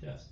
Test.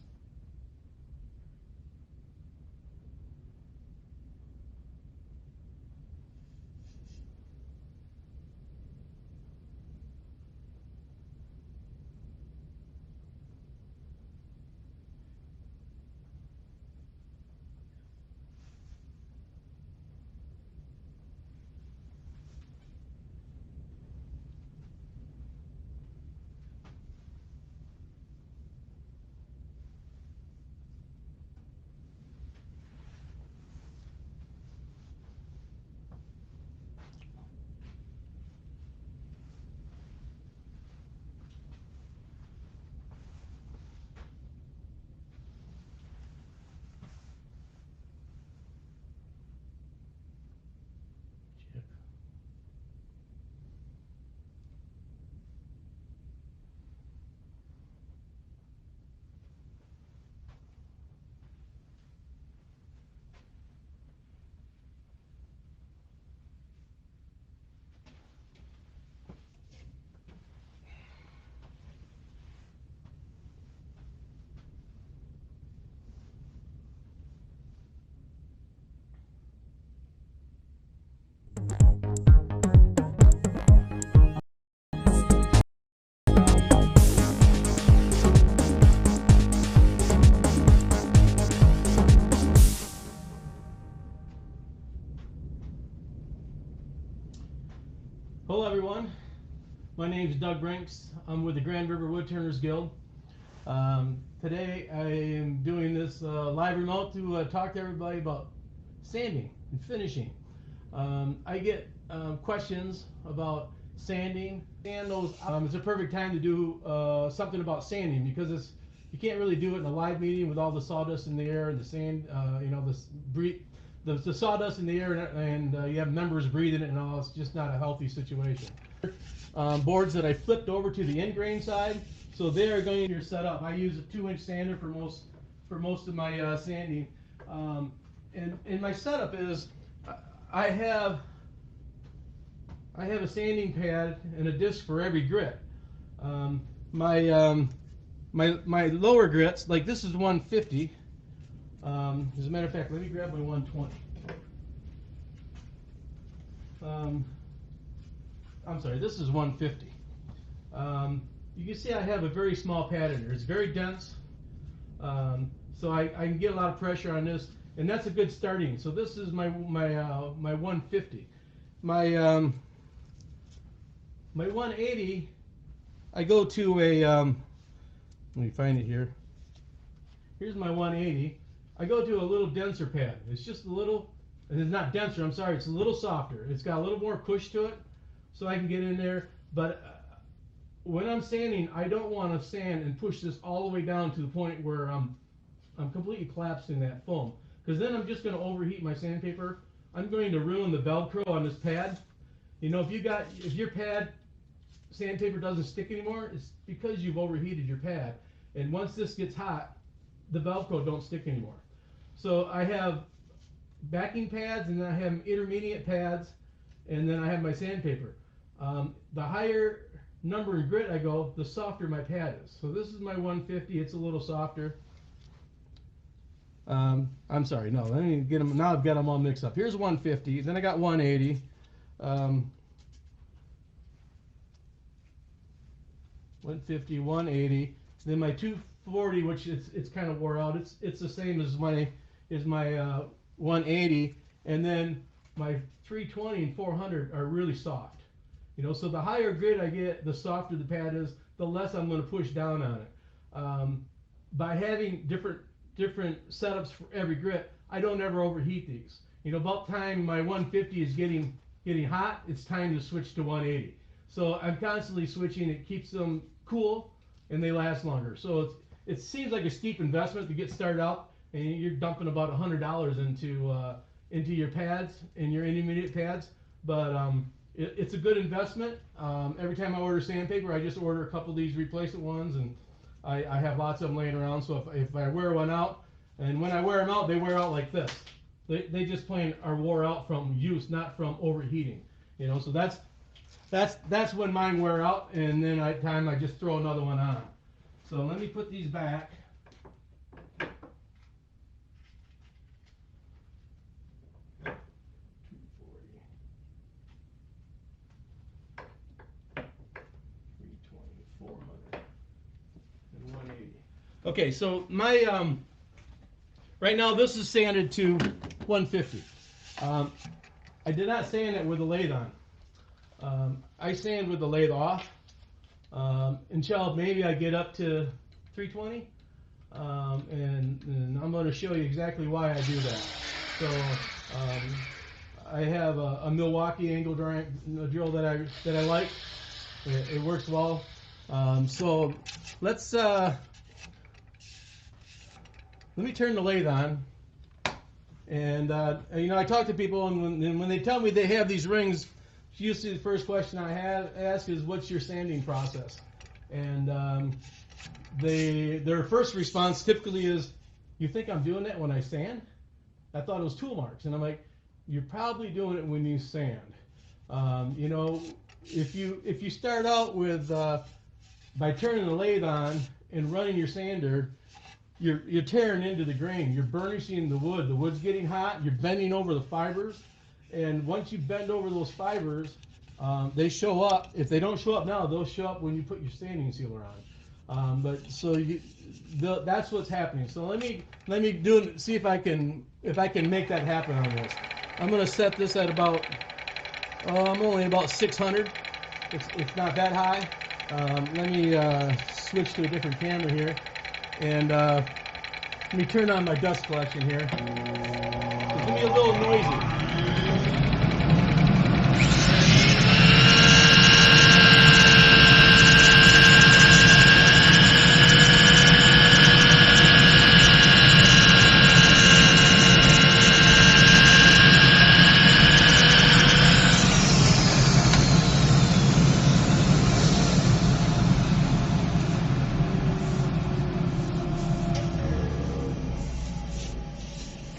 Chip. Hello everyone, my name is Doug Brinks. I'm with the Grand River Woodturners Guild. Today I am doing this live remote to talk to everybody about sanding and finishing. I get questions about sanding. It's a perfect time to do something about sanding because you can't really do it in a live meeting with all the sawdust in the air and the sand, the sawdust in the air and you have members breathing it and all. It's just not a healthy situation. Boards that I flipped over to the end grain side, so they are going to your setup. I use a 2-inch sander for most of my sanding, and my setup is I have a sanding pad and a disc for every grit. My lower grits, like this is 150. As a matter of fact, let me grab my 120. I'm sorry, this is 150. You can see I have a very small pad in here. It's very dense, so I can get a lot of pressure on this, and that's a good starting. So this is my 150. My 180, I go to a let me find it here. Here's my 180. I go to a little denser pad. It's just a little, and it's not denser, I'm sorry, it's a little softer. It's got a little more push to it, so I can get in there. But when I'm sanding, I don't want to sand and push this all the way down to the point where I'm completely collapsing that foam, because then I'm just going to overheat my sandpaper. I'm going to ruin the Velcro on this pad. You know, if your pad sandpaper doesn't stick anymore, it's because you've overheated your pad. And once this gets hot, the Velcro don't stick anymore. So I have backing pads, and then I have intermediate pads, and then I have my sandpaper. The higher number in grit I go, the softer my pad is. So this is my 150. It's a little softer. I'm sorry, no, let me get them. Now I've got them all mixed up. Here's 150. Then I got 180. 150, 180. Then my 240, which it's kind of wore out. It's the same as my 180, and then my 320 and 400 are really soft. You know, so the higher grit I get, the softer the pad is, the less I'm going to push down on it. By having different setups for every grit, I don't ever overheat these. You know, about time my 150 is getting hot, it's time to switch to 180. So I'm constantly switching. It keeps them cool and they last longer. So it seems like a steep investment to get started out, and you're dumping about $100 into your pads and your intermediate pads, but it's a good investment. Every time I order sandpaper, I just order a couple of these replacement ones, and I have lots of them laying around. So if I wear one out, and when I wear them out, they wear out like this. They just plain are wore out from use, not from overheating. You know, so that's when mine wear out, and then I just throw another one on. So let me put these back. Okay, so my right now this is sanded to 150. I did not sand it with the lathe on. I sand with the lathe off until maybe I get up to 320, and I'm going to show you exactly why I do that. So I have a Milwaukee angle drill that I like. It works well. So let's let me turn the lathe on. And you know, I talk to people, and when they tell me they have these rings, usually the first question I ask is, "What's your sanding process?" And their first response typically is, "You think I'm doing that when I sand? I thought it was tool marks." And I'm like, "You're probably doing it when you sand." You know, if you start out with by turning the lathe on and running your sander, you're tearing into the grain. You're burnishing the wood. The wood's getting hot. You're bending over the fibers, and once you bend over those fibers, they show up. If they don't show up now, they'll show up when you put your sanding sealer on. That's what's happening. So let me see if I can make that happen on this. I'm going to set this at about I'm only about 600. It's not that high. Let me switch to a different camera here. And let me turn on my dust collection here. It's going to be a little noisy.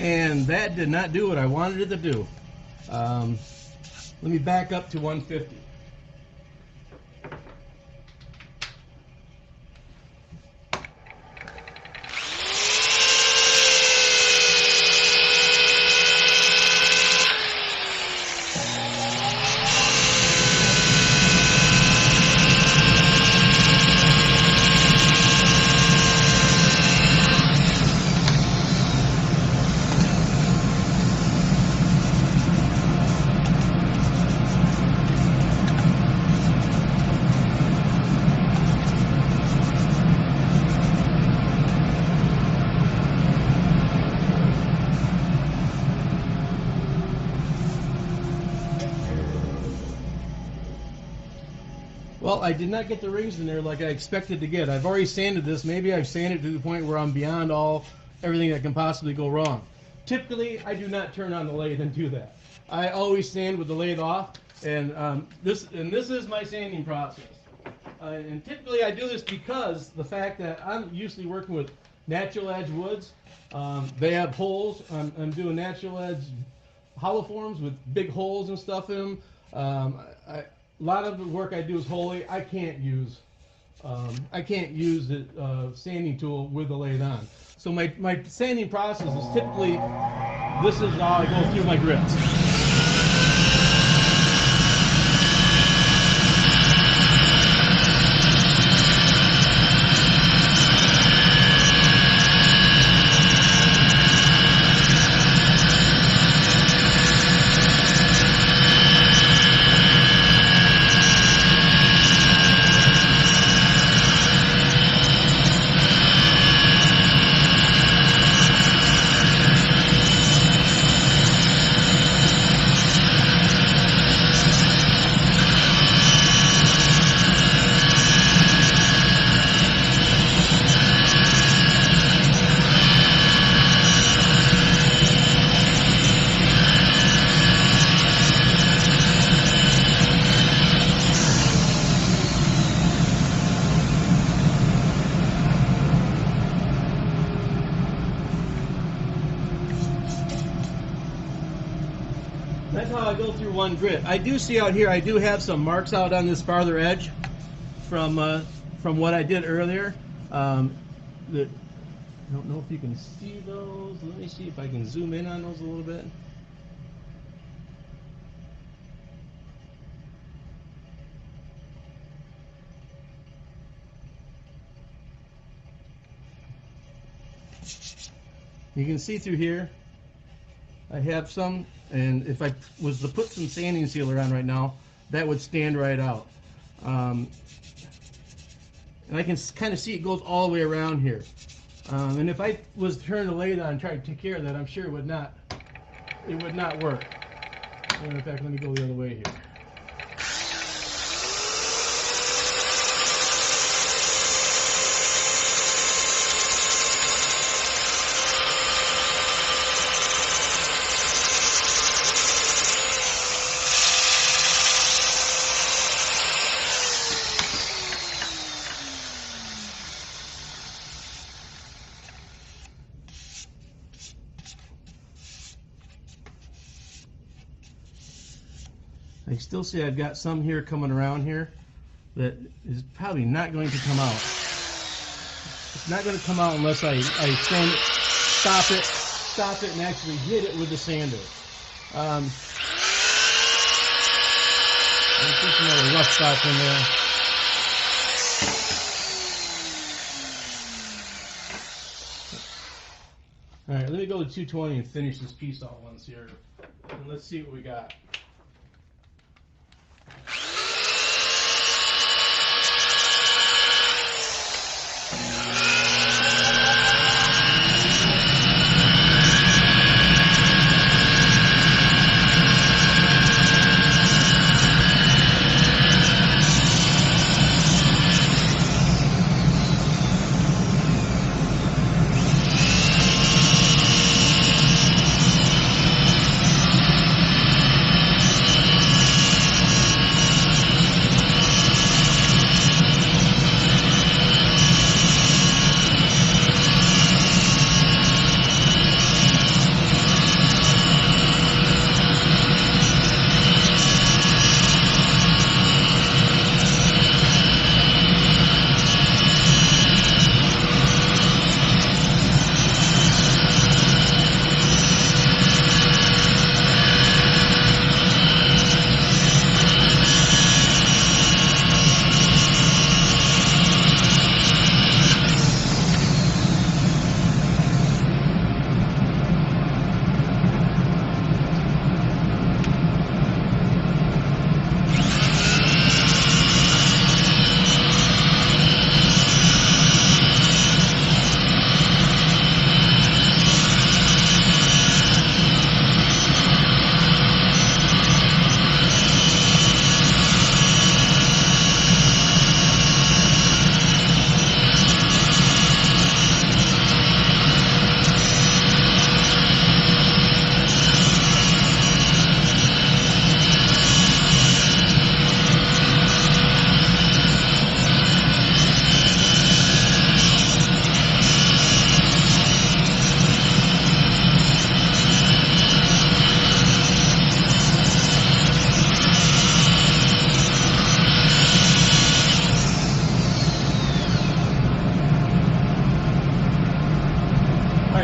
And that did not do what I wanted it to do. Let me back up to 150. Well, I did not get the rings in there like I expected to get. I've already sanded this. Maybe I've sanded to the point where I'm beyond everything that can possibly go wrong. Typically, I do not turn on the lathe and do that. I always sand with the lathe off, and this is my sanding process. And typically, I do this because the fact that I'm usually working with natural edge woods. They have holes. I'm doing natural edge hollow forms with big holes and stuff in them. A lot of the work I do is holy. I can't use the sanding tool with the lathe on. So my sanding process is typically, this is how I go through my grits. That's how I go through one grit. I do see out here, I do have some marks out on this farther edge from what I did earlier. I don't know if you can see those. Let me see if I can zoom in on those a little bit. You can see through here, I have some, and if I was to put some sanding sealer on right now, that would stand right out. And I can kind of see it goes all the way around here. And if I was to turn the lathe on and try to take care of that, I'm sure it would not work. And in fact, let me go the other way here. I still see I've got some here coming around here that is probably not going to come out. It's not going to come out unless I stop it, and actually hit it with the sander. I see some other rough spots in there. All right, let me go to 220 and finish this piece all once here, and let's see what we got.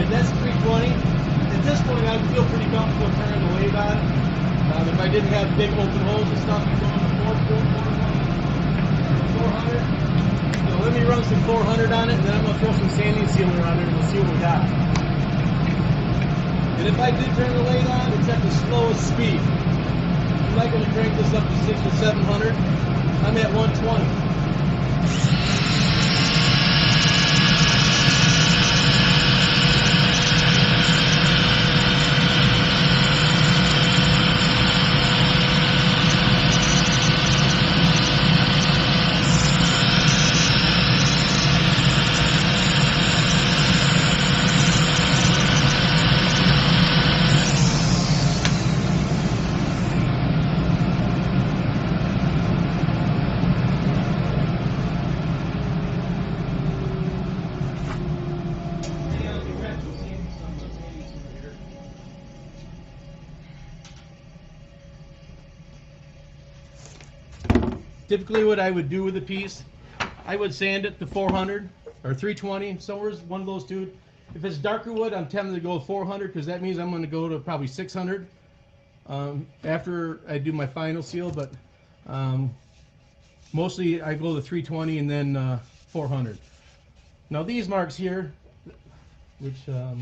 That's 320. At this point, I feel pretty comfortable turning the lathe on. If I didn't have big open holes and stuff, I'd go on the 400. So let me run some 400 on it, and then I'm going to throw some sanding sealer on it, and we'll see what we got. And if I did turn the lathe on, it's at the slowest speed. I'm not going to crank this up to 600 or 700. I'm at 120. Typically what I would do with a piece, I would sand it to 400 or 320, somewhere one of those two. If it's darker wood, I'm tempted to go 400 because that means I'm going to go to probably 600 after I do my final seal, but mostly I go to 320 and then 400. Now these marks here, which, let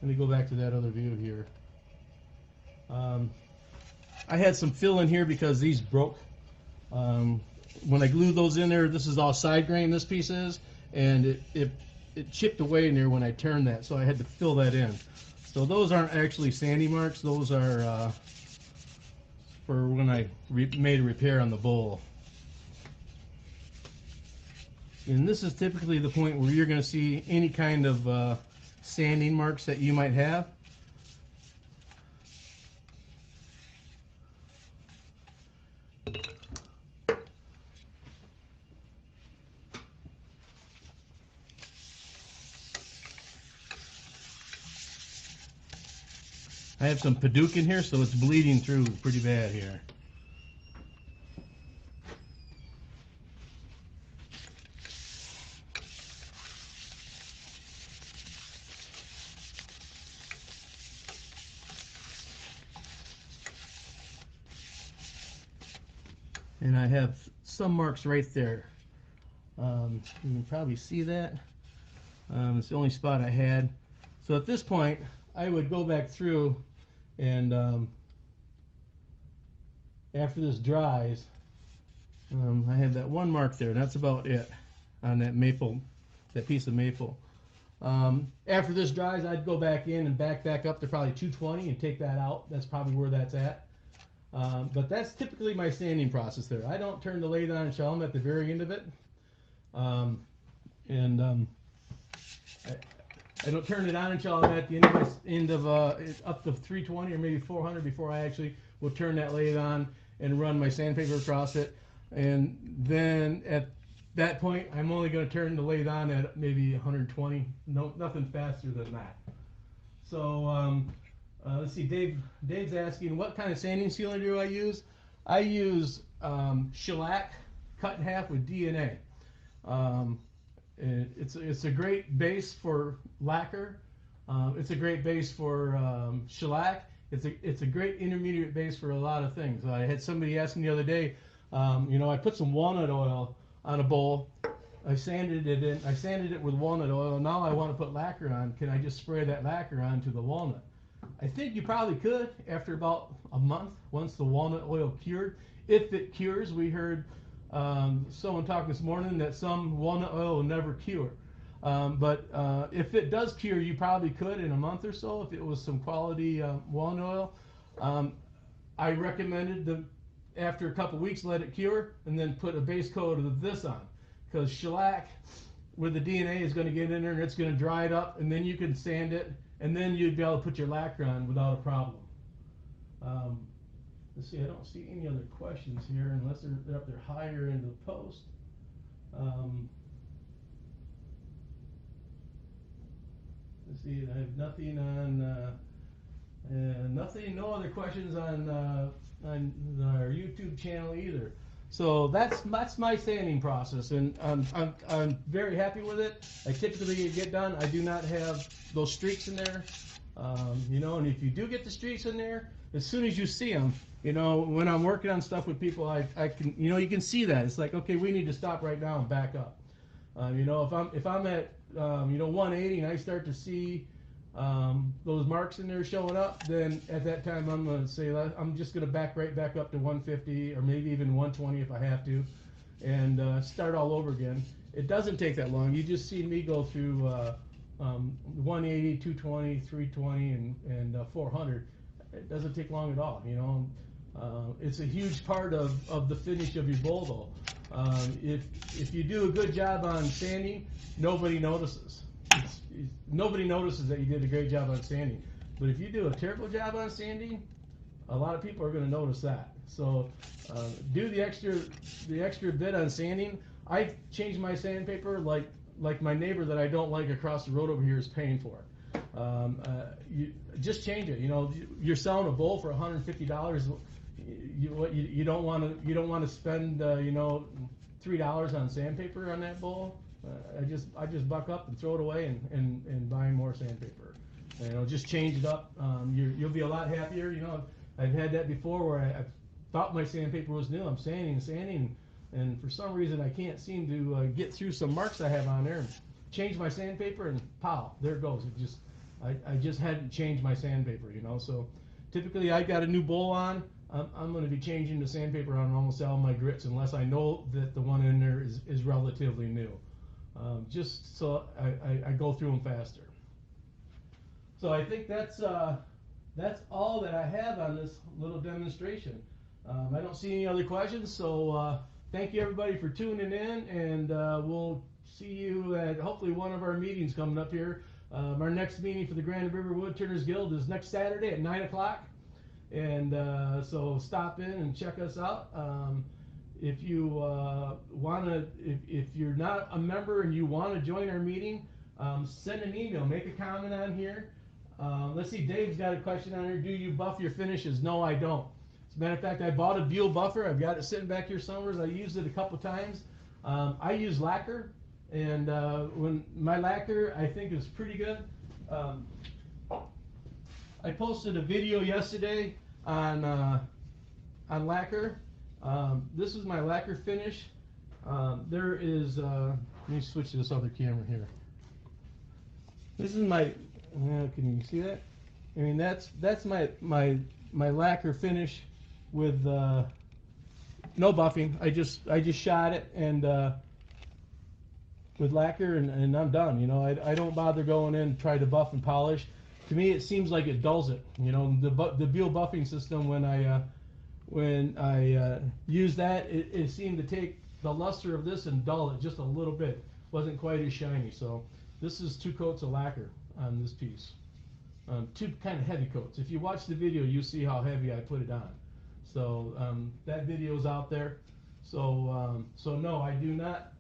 me go back to that other view here. I had some fill in here because these broke. When I glued those in there, this is all side grain, this piece is, and it chipped away in there when I turned that, so I had to fill that in. So those aren't actually sanding marks, those are for when I made a repair on the bowl. And this is typically the point where you're going to see any kind of sanding marks that you might have. I have some Padauk in here, so it's bleeding through pretty bad here. And I have some marks right there. You can probably see that. It's the only spot I had. So at this point, I would go back through and after this dries, I have that one mark there. That's about it on that maple, that piece of maple. After this dries, I'd go back in and back up to probably 220 and take that out. That's probably where that's at. But that's typically my sanding process there. I don't turn the lathe on until I'm at the very end of it. I don't turn it on until I'm at the end of up to 320 or maybe 400 before I actually will turn that lathe on and run my sandpaper across it. And then at that point, I'm only going to turn the lathe on at maybe 120. No, nothing faster than that. So let's see. Dave's asking, what kind of sanding sealer do I use? I use shellac cut in half with DNA. It's a great base for lacquer. It's a great base for shellac. It's a great intermediate base for a lot of things. I had somebody ask me the other day, you know, I put some walnut oil on a bowl. I sanded it in. I sanded it with walnut oil. Now I want to put lacquer on. Can I just spray that lacquer onto the walnut? I think you probably could after about a month, once the walnut oil cured. If it cures, we heard someone talk this morning that some walnut oil will never cure. But if it does cure, you probably could in a month or so if it was some quality walnut oil. I recommended after a couple weeks let it cure and then put a base coat of this on, because shellac with the DNA is going to get in there and it's going to dry it up, and then you can sand it and then you'd be able to put your lacquer on without a problem. Let's see, I don't see any other questions here unless they're up there higher in the post. Let's see, I have nothing on, no other questions on our YouTube channel either. So that's my sanding process, and I'm very happy with it. I typically get done. I do not have those streaks in there, you know. And if you do get the streaks in there, as soon as you see them, you know, when I'm working on stuff with people, I can, you know, you can see that. It's like, okay, we need to stop right now and back up. You know, if I'm at you know, 180 and I start to see those marks in there showing up, then at that time I'm going to say I'm just going to back right back up to 150 or maybe even 120 if I have to, and start all over again. It doesn't take that long. You just see me go through 180, 220, 320, and 400. It doesn't take long at all, you know. It's a huge part of the finish of your bowl, though. If you do a good job on sanding, nobody notices. Nobody notices that you did a great job on sanding. But if you do a terrible job on sanding, a lot of people are going to notice that. So do the extra bit on sanding. I change my sandpaper like my neighbor that I don't like across the road over here is paying for it. You just change it. You know, you're selling a bowl for $150. You don't want to spend you know, $3 on sandpaper on that bowl. I just buck up and throw it away and buy more sandpaper. You know, just change it up. You'll be a lot happier. You know, I've had that before where I thought my sandpaper was new. I'm sanding, and for some reason I can't seem to get through some marks I have on there. change my sandpaper and pow, there it goes. It just, I just hadn't changed my sandpaper, you know. So typically I got a new bowl on, I'm going to be changing the sandpaper on almost all my grits unless I know that the one in there is relatively new. Just so I go through them faster. So I think that's all that I have on this little demonstration. I don't see any other questions, so thank you everybody for tuning in, and we'll see you at hopefully one of our meetings coming up here. Our next meeting for the Grand River Woodturners Guild is next Saturday at 9 o'clock, and so stop in and check us out. If you if you're not a member and you want to join our meeting, send an email, make a comment on here. Let's see, Dave's got a question on here. Do you buff your finishes? No, I don't. As a matter of fact, I bought a Buell buffer. I've got it sitting back here somewhere. I used it a couple times. I use lacquer, and when my lacquer, I think, is pretty good. I posted a video yesterday on lacquer. This is my lacquer finish. There is, let me switch to this other camera here. This is my, can you see that? I mean, that's my lacquer finish with no buffing. I just shot it and with lacquer and I'm done. You know, I don't bother going in and try to buff and polish. To me, it seems like it dulls it. You know, the Buell buffing system, when I used that, it seemed to take the luster of this and dull it just a little bit. Wasn't quite as shiny. So this is 2 coats of lacquer on this piece. 2 kind of heavy coats. If you watch the video, you see how heavy I put it on. So that video is out there. So so no, I do not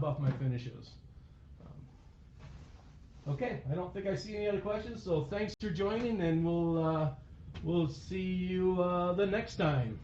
buff my finishes. Okay, I don't think I see any other questions. So thanks for joining, and we'll see you the next time.